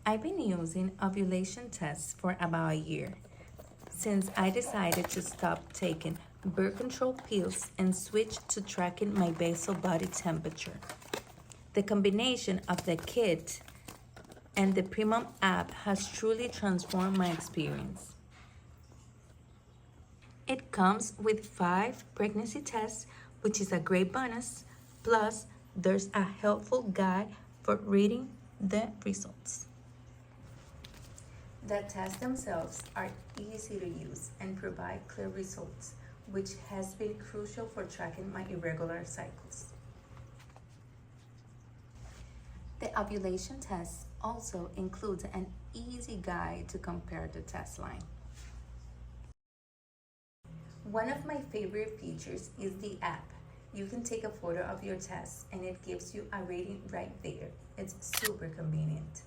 I've been using ovulation tests for about a year since I decided to stop taking birth control pills and switch to tracking my basal body temperature. The combination of the kit and the Premom app has truly transformed my experience. It comes with 5 pregnancy tests, which is a great bonus. Plus, there's a helpful guide for reading the results. The tests themselves are easy to use and provide clear results, which has been crucial for tracking my irregular cycles. The ovulation test also includes an easy guide to compare the test line. One of my favorite features is the app. You can take a photo of your test and it gives you a rating right there. It's super convenient.